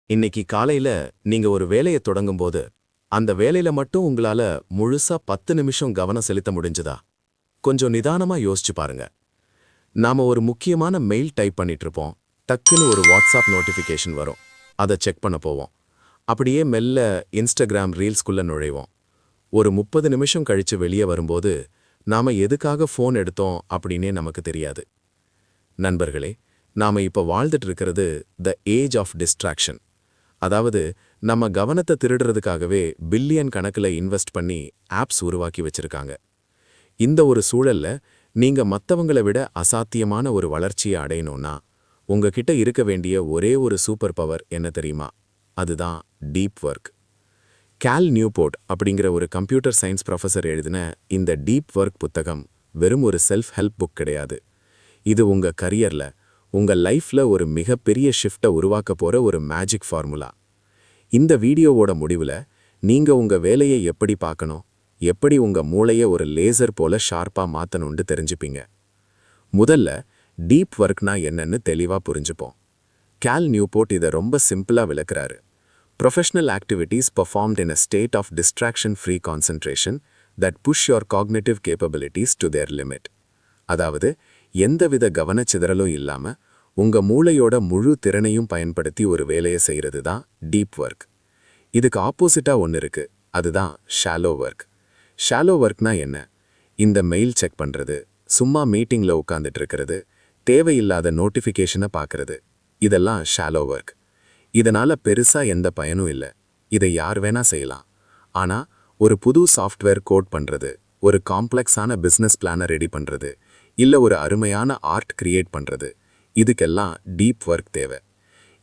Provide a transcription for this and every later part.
இன்னைக்கு காலையில நீங்க ஒரு வேலைய தொடங்கும்போது, அந்த வேலையில மட்டும் உங்களால முழுசா 10 நிமிஷம் கவனம் செலுத்த முடிஞ்சதா? கொஞ்சம் நிதானமா யோசிச்சு பாருங்க. நாம ஒரு முக்கியமான மெயில் டைப் பண்ணிட்டு இருப்போம். டக்குன்னு ஒரு வாட்ஸ்அப் நோட்டிஃபிகேஷன் வரும். அத செக் பண்ண போவோம். அப்படியே மெல்ல இன்ஸ்டாகிராம் ரீல்ஸ்குள்ள நுழைவோம். ஒரு 30 நிமிஷம் கழிச்சு வெளியே வரும்போது, நாம எதுக்காக ஃபோன் எடுத்தோம் அப்படின்னே நமக்கு தெரியாது. நண்பர்களே, நாம இப்ப வாழ்ந்துட்டு இருக்கிறது த ஏஜ் ஆஃப் டிஸ்ட்ராக்ஷன். அதாவது நம்ம கவனத்தை திருடுறதுக்காகவே பில்லியன் கணக்குல இன்வெஸ்ட் பண்ணி ஆப்ஸ் உருவாக்கி வச்சிருக்காங்க. இந்த ஒரு சூழல்ல நீங்க மத்தவங்கள விட அசாத்தியமான ஒரு வளர்ச்சியை அடையணும்னா உங்ககிட்ட இருக்க வேண்டிய ஒரே ஒரு சூப்பர் பவர் என்ன தெரியுமா? அதுதான் டீப் ஒர்க். கேல் நியூபோர்ட் அப்படிங்கிற ஒரு கம்ப்யூட்டர் சயின்ஸ் ப்ரொஃபசர் எழுதின இந்த டீப் ஒர்க் புத்தகம் வெறும் ஒரு செல்ஃப் ஹெல்ப் புக் கிடையாது. இது உங்க கரியர்ல, உங்க லைஃப்ல ஒரு மிகப்பெரிய ஷிஃப்ட்டை உருவாக்க போற ஒரு மேஜிக் ஃபார்முலா. இந்த வீடியோவோட முடிவுல நீங்க உங்க வேலையை எப்படி பார்க்கணும், எப்படி உங்க மூளைய ஒரு லேசர் போல ஷார்ப்பா மாத்தணும்னு தெரிஞ்சுப்பீங்க. முதல்ல டீப் ஒர்க்னா என்னன்னு தெளிவா புரிஞ்சுப்போம். கேல் நியூபோர்ட் இதை ரொம்ப சிம்பிளா விளக்குறாரு. Professional activities performed in a state of distraction-free concentration that push your cognitive capabilities to their limit. அதாவது எந்தவித கவனச்சிதறலும் இல்லாம உங்க மூளையோட முழு திறனையும் பயன்படுத்தி ஒரு வேலையை செய்யறது தான் டீப் ஒர்க். இதுக்கு ஆப்போசிட்டா ஒன்று இருக்கு, அதுதான் ஷாலோ ஒர்க். ஷாலோ ஒர்க்னா என்ன? இந்த மெயில் செக் பண்றது, சும்மா மீட்டிங்ல உட்காந்துட்டு இருக்கிறது, தேவையில்லாத நோட்டிஃபிகேஷனை பார்க்கறது, இதெல்லாம் ஷாலோ ஒர்க். இதனால பெருசா எந்த பயனும் இல்லை. இதை யார் வேணா செய்யலாம். ஆனா ஒரு புது சாஃப்ட்வேர் கோட் பண்றது, ஒரு காம்ப்ளெக்ஸான பிசினஸ் பிளானை ரெடி பண்றது, இல்ல ஒரு அருமையான ஆர்ட் கிரியேட் பண்றது, இதுக்கெல்லாம் டீப் ஒர்க் தேவை.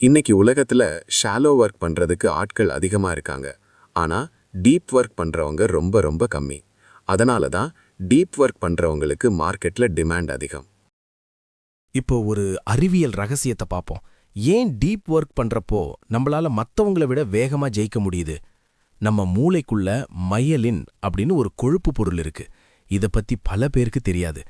இன்னைக்கு உலகத்துல ஷாலோ ஒர்க் பண்றதுக்கு ஆட்கள் அதிகமா இருக்காங்க. ஆனா டீப் ஒர்க் பண்றவங்க ரொம்ப ரொம்ப கம்மி. அதனால தான் டீப் ஒர்க் பண்றவங்களுக்கு மார்க்கெட்ல டிமாண்ட் அதிகம். இப்போ ஒரு அறிவியல் ரகசியத்தை பார்ப்போம். ஏன் டீப் ஒர்க் பண்றப்போ நம்மளால மத்தவங்கள விட வேகமா ஜெயிக்க முடியுது? நம்ம மூளைக்குள்ள மையலின் அப்படின்னு ஒரு கொழுப்பு பொருள் இருக்கு. இத பத்தி பல பேருக்கு தெரியாது.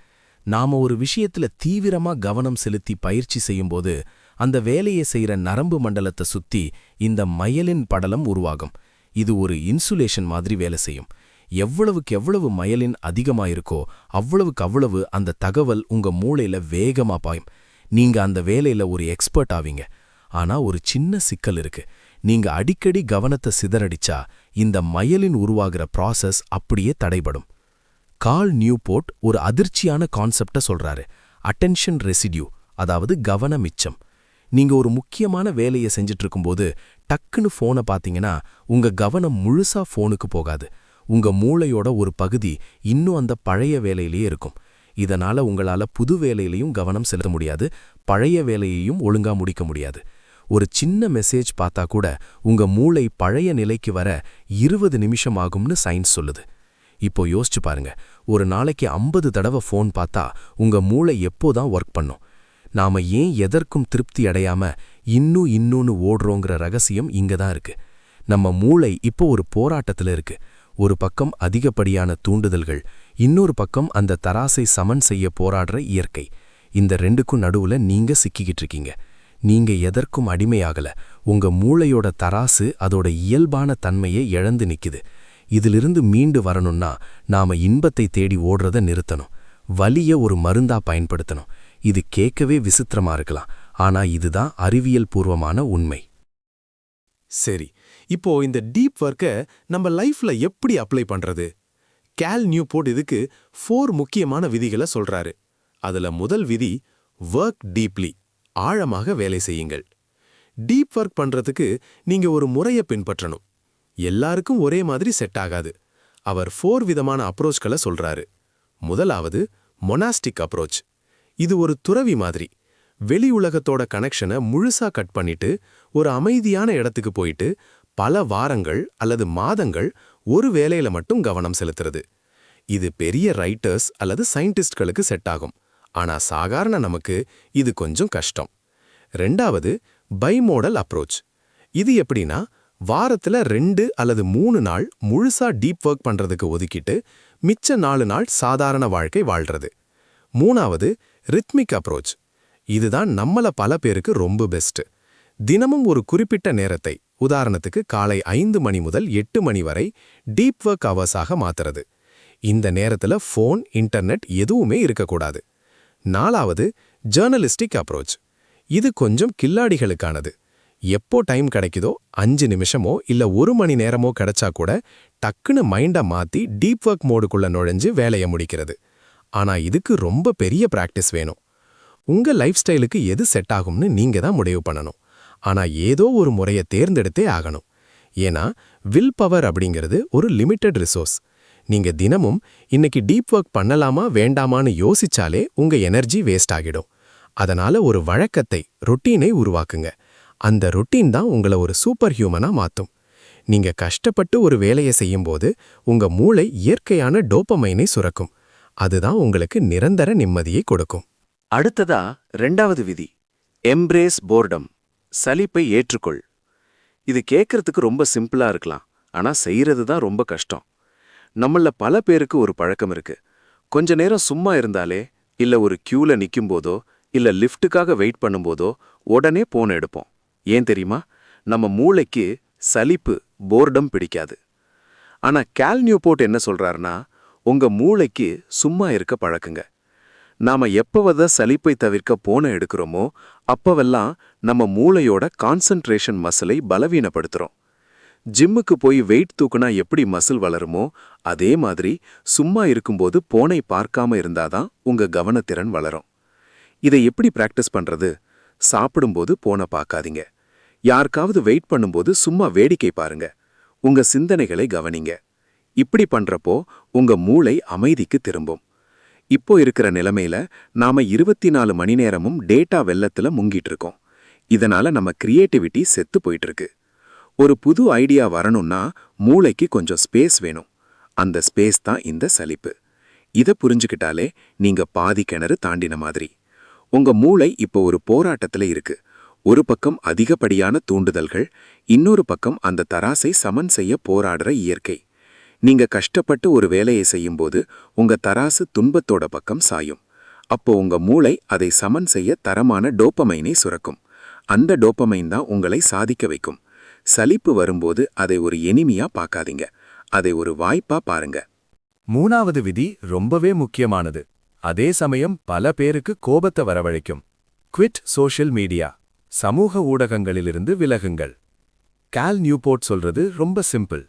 நாம ஒரு விஷயத்துல தீவிரமா கவனம் செலுத்தி பயிற்சி செய்யும்போது அந்த வேலையை செய்யற நரம்பு மண்டலத்தை சுத்தி இந்த மையலின் படலம் உருவாகும். இது ஒரு இன்சுலேஷன் மாதிரி வேலை செய்யும். எவ்வளவுக்கு எவ்வளவு மையலின் அதிகமாயிருக்கோ அவ்வளவுக்கு அவ்வளவு அந்த தகவல் உங்க மூளையில வேகமா பாயும். நீங்க அந்த வேலையில ஒரு எக்ஸ்பர்ட் ஆவீங்க. ஆனா ஒரு சின்ன சிக்கல் இருக்கு. நீங்க அடிக்கடி கவனத்தை சிதறடிச்சா இந்த மையலின் உருவாகிற ப்ராசஸ் அப்படியே தடைபடும். கால் நியூபோர்ட் ஒரு அதிர்ச்சியான கான்செப்ட சொல்றாரு. அட்டென்ஷன் ரெசிடியூ, அதாவது கவன மிச்சம். நீங்க ஒரு முக்கியமான வேலையை செஞ்சுட்டு இருக்கும்போது டக்குன்னு ஃபோனை பார்த்தீங்கன்னா உங்க கவனம் முழுசா ஃபோனுக்கு போகாது. உங்க மூளையோட ஒரு பகுதி இன்னும் அந்த பழைய வேலையிலேயே இருக்கும். இதனால உங்களால புது வேலையிலையும் கவனம் செலுத்த முடியாது, பழைய வேலையையும் ஒழுங்கா முடிக்க முடியாது. ஒரு சின்ன மெசேஜ் பார்த்தா கூட உங்க மூளை பழைய நிலைக்கு வர 20 நிமிஷம் ஆகும்னு சயின்ஸ் சொல்லுது. இப்போ யோசிச்சு பாருங்க, ஒரு நாளைக்கு 50 தடவை ஃபோன் பார்த்தா உங்க மூளை எப்போதான் ஒர்க் பண்ணும்? நாம ஏன் எதற்கும் திருப்தி அடையாம இன்னும்னு ஓடுறோங்கிற ரகசியம் இங்க தான் இருக்கு. நம்ம மூளை இப்போ ஒரு போராட்டத்துல இருக்கு. ஒரு பக்கம் அதிகப்படியான தூண்டுதல்கள், இன்னொரு பக்கம் அந்த தராசை சமன் செய்ய போராடுற இயற்கை. இந்த ரெண்டுக்கும் நடுவுல நீங்க சிக்கிக்கிட்டு இருக்கீங்க. நீங்க எதற்கும் அடிமையாகல. உங்க மூளையோட தராசு அதோட இயல்பான தன்மையை இழந்து நிக்குது. இதிலிருந்து மீண்டு வரணும்னா நாம இன்பத்தை தேடி ஓடுறத நிறுத்தணும். வலிய ஒரு மருந்தா பயன்படுத்தணும். இது கேட்கவே விசித்திரமா இருக்கலாம், ஆனா இதுதான் அறிவியல் பூர்வமான உண்மை. சரி, இப்போ இந்த டீப் ஒர்க்கை நம்ம லைஃப்ல எப்படி அப்ளை பண்றது? கேல் நியூபோர்ட் இதுக்கு 4 முக்கியமான விதிகளை சொல்றாரு. அதுல முதல் விதி, ஒர்க் டீப்லி, ஆழமாக வேலை செய்யுங்கள். டீப் ஒர்க் பண்றதுக்கு நீங்க ஒரு முறையை பின்பற்றணும். எல்லாருக்கும் ஒரே மாதிரி செட் ஆகாது. அவர் 4 விதமான அப்ரோச்களை சொல்றாரு. முதலாவது மொனாஸ்டிக் அப்ரோச். இது ஒரு துறவி மாதிரி. வெளி உலகத்தோட கனெக்ஷனை முழுசா கட் பண்ணிட்டு ஒரு அமைதியான இடத்துக்கு போயிட்டு பல வாரங்கள் அல்லது மாதங்கள் ஒரு வேலையில மட்டும் கவனம் செலுத்துறது. இது பெரிய ரைட்டர்ஸ் அல்லது சயின்டிஸ்ட்களுக்கு செட் ஆகும். ஆனா சாதாரண நமக்கு இது கொஞ்சம் கஷ்டம். ரெண்டாவது பைமோடல் அப்ரோச். இது எப்படின்னா, வாரத்துல 2 அல்லது 3 நாள் முழுசா டீப் ஒர்க் பண்றதுக்கு ஒதுக்கிட்டு மிச்ச 4 நாள் சாதாரண வாழ்க்கை வாழ்றது. மூணாவது ரித்மிக் அப்ரோச். இதுதான் நம்மள பல பேருக்கு ரொம்ப பெஸ்ட். தினமும் ஒரு குறிப்பிட்ட நேரத்தை, உதாரணத்துக்கு காலை 5 மணி முதல் 8 மணி வரை டீப் ஒர்க் ஹவர்ஸாக மாத்துறது. இந்த நேரத்துல ஃபோன், இன்டர்நெட் எதுவுமே இருக்கக்கூடாது. 4வது ஜர்னலிஸ்டிக் அப்ரோச். இது கொஞ்சம் கில்லாடிகளுக்கானது. எப்போ டைம் கிடைக்குதோ 5 நிமிஷமோ இல்ல 1 மணி நேரமோ கிடைச்சா கூட டக்குன்னு மைண்டை மாத்தி டீப் ஒர்க் மோடுக்குள்ள நுழைஞ்சு வேலையை முடிக்கிறது. ஆனா இதுக்கு ரொம்ப பெரிய பிராக்டிஸ் வேணும். உங்க லைஃப் ஸ்டைலுக்கு எது செட் ஆகும்னு நீங்க தான் முடிவு பண்ணணும். ஆனா ஏதோ ஒரு முறையை தேர்ந்தெடுத்தே ஆகணும். ஏன்னா வில் பவர் அப்படிங்கிறது ஒரு லிமிட்டெட் ரிசோர்ஸ். நீங்க தினமும் இன்னைக்கு டீப் ஒர்க் பண்ணலாமா வேண்டாமான்னு யோசிச்சாலே உங்க எனர்ஜி வேஸ்ட் ஆகிடும். அதனால ஒரு வழக்கத்தை, ரொட்டீனை உருவாக்குங்க. அந்த ரொட்டீன் தான் உங்களை ஒரு சூப்பர் ஹியூமனா மாத்தும். நீங்க கஷ்டப்பட்டு ஒரு வேலையை செய்யும்போது உங்க மூளை இயற்கையான டோபமைனை சுரக்கும். அதுதான் உங்களுக்கு நிரந்தர நிம்மதியை கொடுக்கும். அடுத்ததா 2வது விதி, எம்ப்ரேஸ் போர்டம். சலிப்பை ஏற்றுக்கொள். இது கேட்கறதுக்கு ரொம்ப சிம்பிளா இருக்கலாம், ஆனா செய்யறது தான் ரொம்ப கஷ்டம். நம்மள பல பேருக்கு ஒரு பழக்கம் இருக்கு. கொஞ்ச நேரம் சும்மா இருந்தாலே, இல்ல ஒரு கியூல நிக்கும்போதோ இல்ல லிஃப்ட்டுக்காக வெயிட் பண்ணும்போதோ உடனே போன் எடுப்போம். ஏன் தெரியுமா? நம்ம மூளைக்கு சலிப்பு, போர்டம் பிடிக்காது. ஆனா கேல் நியூபோர்ட் என்ன சொல்றாருன்னா, உங்க மூளைக்கு சும்மா இருக்க பழக்குங்க. நாம எப்பவத சலிப்பை தவிர்க்க போன எடுக்கிறோமோ அப்பவெல்லாம் நம்ம மூளையோட கான்சென்ட்ரேஷன் மசிலை பலவீனப்படுத்துறோம். ஜிம்முக்கு போய் வெயிட் தூக்குனா எப்படி மசில் வளருமோ அதே மாதிரி சும்மா இருக்கும்போது போனை பார்க்காம இருந்தாதான் உங்க கவனத்திறன் வளரும். இதை எப்படி பிராக்டிஸ் பண்றது? சாப்பிடும்போது போனை பார்க்காதீங்க. யாருக்காவது வெயிட் பண்ணும்போது சும்மா வேடிக்கை பாருங்க. உங்க சிந்தனைகளை கவனிங்க. இப்படி பண்றப்போ உங்க மூளை அமைதிக்கு திரும்பும். இப்போ இருக்கிற நிலைமையில நாம 24 மணி நேரமும் டேட்டா வெள்ளத்துல முங்கிட்டு இருக்கோம். இதனால நம்ம கிரியேட்டிவிட்டி செத்து போயிட்டு இருக்கு. ஒரு புது ஐடியா வரணும்னா மூளைக்கு கொஞ்சம் ஸ்பேஸ் வேணும். அந்த ஸ்பேஸ் தான் இந்த சலிப்பு. இதை புரிஞ்சுக்கிட்டாலே நீங்க பாதி கிணறு தாண்டின மாதிரி. உங்க மூளை இப்போ ஒரு போராட்டத்துல இருக்கு. ஒரு பக்கம் அதிகப்படியான தூண்டுதல்கள், இன்னொரு பக்கம் அந்த தராசை சமன் செய்ய போராடுற இயற்கை. நீங்க கஷ்டப்பட்டு ஒரு வேலையை செய்யும்போது உங்க தராசு துன்பத்தோட பக்கம் சாயும். அப்போ உங்க மூளை அதை சமன் செய்ய தரமான டோபமைனை சுரக்கும். அந்த டோபமைன் தான் உங்களை சாதிக்க வைக்கும். சலிப்பு வரும்போது அதை ஒரு எனிமியா பார்க்காதீங்க, அதை ஒரு வாய்ப்பா பாருங்க. 3வது விதி ரொம்பவே முக்கியமானது. அதே சமயம் பல பேருக்கு கோபத்தை வரவழைக்கும். Quit social media. சமூக ஊடகங்களிலிருந்து விலகுங்கள். கேல் நியூபோர்ட் சொல்றது ரொம்ப சிம்பிள்.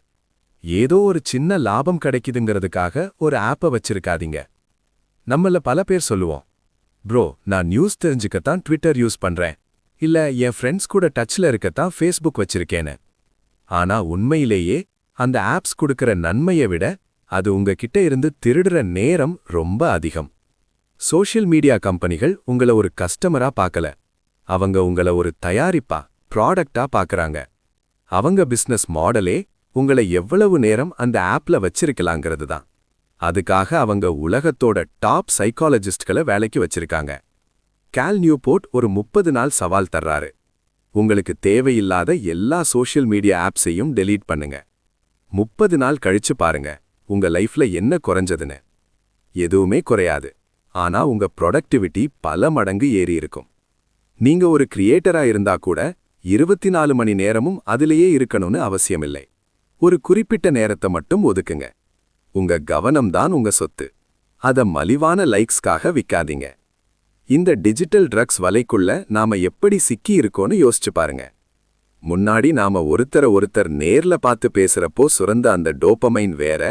ஏதோ ஒரு சின்ன லாபம் கிடைக்குதுங்கிறதுக்காக ஒரு ஆப்பை வச்சிருக்காதீங்க. நம்மள பல பேர் சொல்லுவோம், ப்ரோ நான் நியூஸ் தெரிஞ்சுக்கத்தான் ட்விட்டர் யூஸ் பண்றேன், இல்ல என் ஃப்ரெண்ட்ஸ் கூட டச்ல இருக்கத்தான் ஃபேஸ்புக் வச்சிருக்கேன்னு. ஆனா உண்மையிலேயே அந்த ஆப்ஸ் கொடுக்கிற நன்மையை விட அது உங்ககிட்ட இருந்து திருடுற நேரம் ரொம்ப அதிகம். சோஷியல் மீடியா கம்பெனிகள் உங்களை ஒரு கஸ்டமரா பார்க்கல, அவங்க உங்களை ஒரு தயாரிப்பா, ப்ராடக்டா பார்க்கறாங்க. அவங்க பிசினஸ் மாடலே உங்களை எவ்வளவு நேரம் அந்த ஆப்ல வச்சிருக்கலாங்கிறது தான். அதுக்காக அவங்க உலகத்தோட டாப் சைக்காலஜிஸ்ட்களை வேலைக்கு வச்சிருக்காங்க. கேல் நியூபோர்ட் ஒரு 30 நாள் சவால் தர்றாரு. உங்களுக்கு தேவையில்லாத எல்லா சோஷியல் மீடியா ஆப்ஸையும் டெலீட் பண்ணுங்க. 30 நாள் கழிச்சு பாருங்க உங்க லைஃப்ல என்ன குறைஞ்சதுன்னு. எதுவுமே குறையாது. ஆனா உங்க ப்ரொடக்டிவிட்டி பல மடங்கு ஏறி இருக்கும். நீங்க ஒரு கிரியேட்டரா இருந்தா கூட 24 மணி நேரமும் அதிலேயே இருக்கணும்னு அவசியமில்லை. ஒரு குறிப்பிட்ட நேரத்தை மட்டும் ஒதுக்குங்க. உங்க கவனம்தான் உங்க சொத்து. அத மலிவான லைக்ஸ்க்காக விக்காதீங்க. இந்த டிஜிட்டல் ட்ரக்ஸ் வலைக்குள்ள நாம எப்படி சிக்கி இருக்கோன்னு யோசிச்சு பாருங்க. முன்னாடி நாம ஒருத்தர் நேர்ல பார்த்து பேசுறப்போ சுரந்த அந்த டோபமைன் வேற,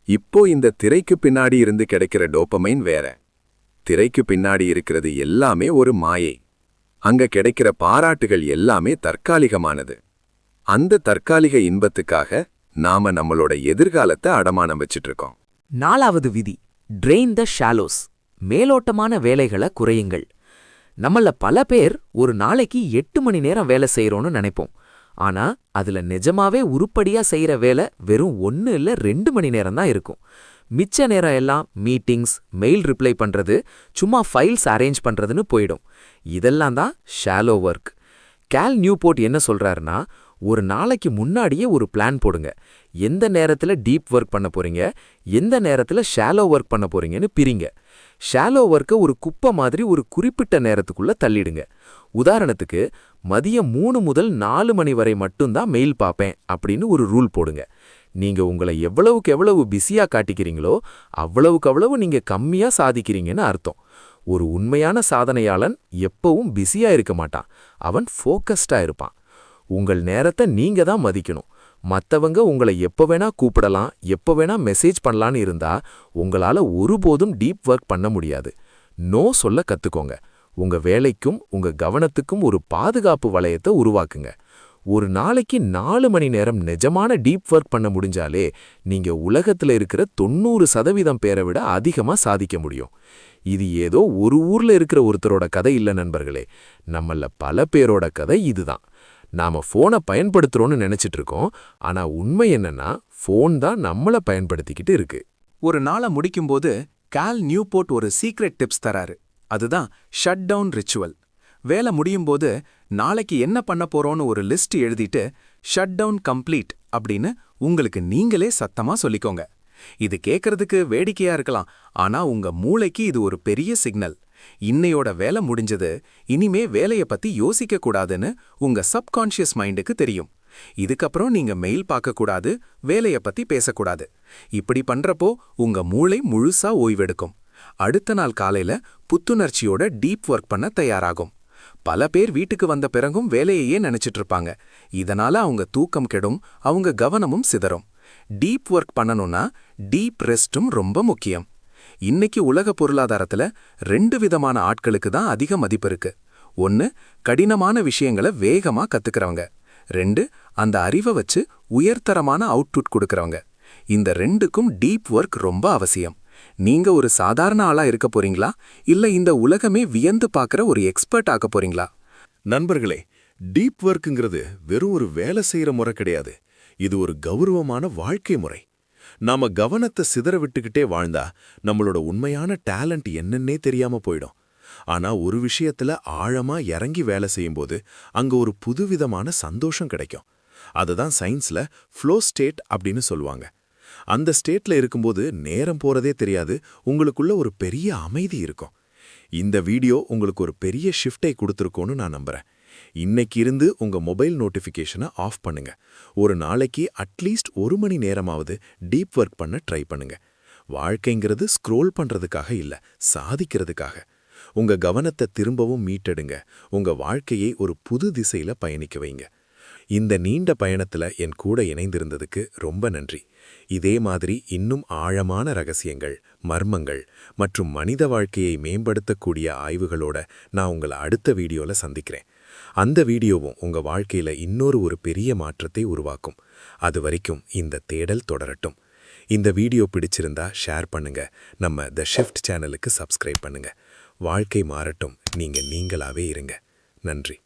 இப்போ இந்த திரைக்கு பின்னாடி இருந்து கிடைக்கிற டோபமைன் வேற. திரைக்கு பின்னாடி இருக்கிறது எல்லாமே ஒரு மாயை. அங்க கிடைக்கிற பாராட்டுகள் எல்லாமே தற்காலிகமானது. அந்த தற்காலிக இன்பத்துக்காக நாம நம்மளோட எதிர்காலத்தை அடமானம் வச்சிட்டு இருக்கோம். 4வது விதி, ட்ரெயின் த ஷாலோஸ். மேலோட்டமான வேலைகளை குறையுங்கள். நம்மள பல பேர் ஒரு நாளைக்கு 8 மணி நேரம் வேலை செய்யறோம்னு நினைப்போம். ஆனா அதுல நிஜமாவே உருப்படியா செய்யற வேலை வெறும் 1 இல்ல 2 மணி நேரம் தான் இருக்கும். மிச்ச நேரம் எல்லாம் மீட்டிங்ஸ், மெயில் ரிப்ளை பண்றது, சும்மா ஃபைல்ஸ் அரேஞ்ச் பண்றதுன்னு போயிடும். இதெல்லாம் தான் ஷாலோ ஒர்க். கேல் நியூபோர்ட் என்ன சொல்றாருன்னா, ஒரு நாளைக்கு முன்னாடியே ஒரு பிளான் போடுங்க. எந்த நேரத்துல டீப் ஒர்க் பண்ண போறீங்க, எந்த நேரத்துல ஷாலோ ஒர்க் பண்ண போறீங்கன்னு பிரிங்க. ஷாலோ ஒர்க்கை ஒரு குப்பை மாதிரி ஒரு குறிப்பிட்ட நேரத்துக்குள்ள தள்ளிடுங்க. உதாரணத்துக்கு, மதியம் 3 முதல் 4 மணி வரை மட்டும்தான் மெயில் பார்ப்பேன் அப்படின்னு ஒரு ரூல் போடுங்க. நீங்க உங்களை எவ்வளவுக்கு எவ்வளவு பிஸியா காட்டிக்கிறீங்களோ அவ்வளவுக்கு அவ்வளவு நீங்க கம்மியா சாதிக்கிறீங்கன்னு அர்த்தம். ஒரு உண்மையான சாதனையாளன் எப்பவும் பிஸியா இருக்க மாட்டான், அவன் ஃபோக்கஸ்டா இருப்பான். உங்கள் நேரத்தை நீங்க தான் மதிக்கணும். மத்தவங்க உங்களை எப்ப வேணா கூப்பிடலாம், எப்ப வேணா மெசேஜ் பண்ணலான்னு இருந்தா உங்களால ஒருபோதும் டீப் ஒர்க் பண்ண முடியாது. நோ சொல்ல கத்துக்கோங்க. உங்க வேலைக்கும் உங்க கவனத்துக்கும் ஒரு பாதுகாப்பு வளையத்தை உருவாக்குங்க. ஒரு நாளைக்கு 4 மணி நேரம் நிஜமான டீப் ஒர்க் பண்ண முடிஞ்சாலே நீங்க உலகத்துல இருக்கிற 90% பேரை விட அதிகமா சாதிக்க முடியும். இது ஏதோ ஒரு ஊர்ல இருக்கிற ஒருத்தரோட கதை இல்ல நண்பர்களே, நம்மள பல பேரோட கதை இதுதான். நாம போனை பயன்படுத்துறோம்னு நினைச்சிட்டு இருக்கோம், ஆனா உண்மை என்னன்னா போன் தான் நம்மள பயன்படுத்திக்கிட்டு இருக்கு. ஒரு நாளை முடிக்கும்போது கால் நியூபோர்ட் ஒரு சீக்ரெட் டிப்ஸ் தராரு. அதுதான் ஷட் டவுன் ரிச்சுவல். வேலை முடியும்போது நாளைக்கு என்ன பண்ண போறோம்னு ஒரு லிஸ்ட் எழுதிட்டு ஷட் டவுன் கம்ப்ளீட் அப்படின்னு உங்களுக்கு நீங்களே சத்தமா சொல்லிக்கோங்க. இது கேட்கறதுக்கு வேடிக்கையா இருக்கலாம், ஆனா உங்க மூளைக்கு இது ஒரு பெரிய சிக்னல். இன்னையோட வேலை முடிஞ்சது, இனிமே வேலைய பத்தி யோசிக்க கூடாதுன்னு உங்க சப்கான்ஷியஸ் மைண்டுக்கு தெரியும். இதுக்கப்புறம் நீங்க மெயில் பார்க்க கூடாது, வேலைய பத்தி பேசக்கூடாது. இப்படி பண்றப்போ உங்க மூளை முழுசா ஓய்வெடுக்கும். அடுத்த நாள் காலையில புத்துணர்ச்சியோட டீப் ஒர்க் பண்ண தயாராகும். பல பேர் வீட்டுக்கு வந்த பிறகும் வேலையையே நினைச்சிட்டு இருப்பாங்க. இதனால அவங்க தூக்கம் கெடும், அவங்க கவனமும் சிதறும். டீப் ஒர்க் பண்ணணும்னா டீப் ரெஸ்டும் ரொம்ப முக்கியம். இன்னைக்கு உலக பொருளாதாரத்துல 2 விதமான ஆட்களுக்கு தான் அதிக மதிப்பு இருக்கு. 1, கடினமான விஷயங்களை வேகமா கத்துக்கிறவங்க. 2, அந்த அறிவை வச்சு உயர்தரமான அவுட்புட் கொடுக்கறவங்க. இந்த 2க்கும் டீப் ஒர்க் ரொம்ப அவசியம். நீங்க ஒரு சாதாரண ஆளா இருக்க போறீங்களா, இல்ல இந்த உலகமே வியந்து பார்க்கற ஒரு எக்ஸ்பர்ட் ஆக்க போறீங்களா? நண்பர்களே, டீப் ஒர்க்குங்கிறது வெறும் ஒரு வேலை செய்யற முறை கிடையாது. இது ஒரு கௌரவமான வாழ்க்கை முறை. நாம கவனத்தை சிதற விட்டுக்கிட்டே வாழ்ந்தா நம்மளோட உண்மையான டேலண்ட் என்னன்னே தெரியாம போயிடும். ஆனா ஒரு விஷயத்துல ஆழமா இறங்கி வேலை செய்யும்போது அங்க ஒரு புதுவிதமான சந்தோஷம் கிடைக்கும். அதுதான் சயின்ஸ்ல ஃப்ளோ ஸ்டேட் அப்படின்னு சொல்லுவாங்க. அந்த ஸ்டேட்ல இருக்கும்போது நேரம் போறதே தெரியாது, உங்களுக்குள்ள ஒரு பெரிய அமைதி இருக்கும். இந்த வீடியோ உங்களுக்கு ஒரு பெரிய ஷிஃப்டை கொடுத்துருக்கோன்னு நான் நம்புறேன். இன்னைக்கு இருந்து உங்க மொபைல் நோட்டிஃபிகேஷனை ஆஃப் பண்ணுங்க. ஒரு நாளைக்கு அட்லீஸ்ட் 1 மணி நேரமாவது டீப் ஒர்க் பண்ண ட்ரை பண்ணுங்க. வாழ்க்கைங்கிறது ஸ்க்ரோல் பண்றதுக்காக இல்ல, சாதிக்கிறதுக்காக. உங்க கவனத்தை திரும்பவும் மீட்டெடுங்க. உங்க வாழ்க்கையை ஒரு புது திசையில பயணிக்க வைங்க. இந்த நீண்ட பயணத்துல என் கூட இணைந்திருந்ததுக்கு ரொம்ப நன்றி. இதே மாதிரி இன்னும் ஆழமான ரகசியங்கள், மர்மங்கள் மற்றும் மனித வாழ்க்கையை மேம்படுத்தக்கூடிய ஆய்வுகளோட நான் உங்களை அடுத்த வீடியோல சந்திக்கிறேன். அந்த வீடியோவும் உங்க வாழ்க்கையில ஒரு பெரிய மாற்றத்தை உருவாக்கும். அது வரைக்கும் இந்த தேடல் தொடரட்டும். இந்த வீடியோ பிடிச்சிருந்தா ஷேர் பண்ணுங்க. நம்ம தி ஷிஃப்ட் சேனலுக்கு சப்ஸ்கிரைப் பண்ணுங்க. வாழ்க்கை மாறட்டும், நீங்களாவே இருங்க. நன்றி.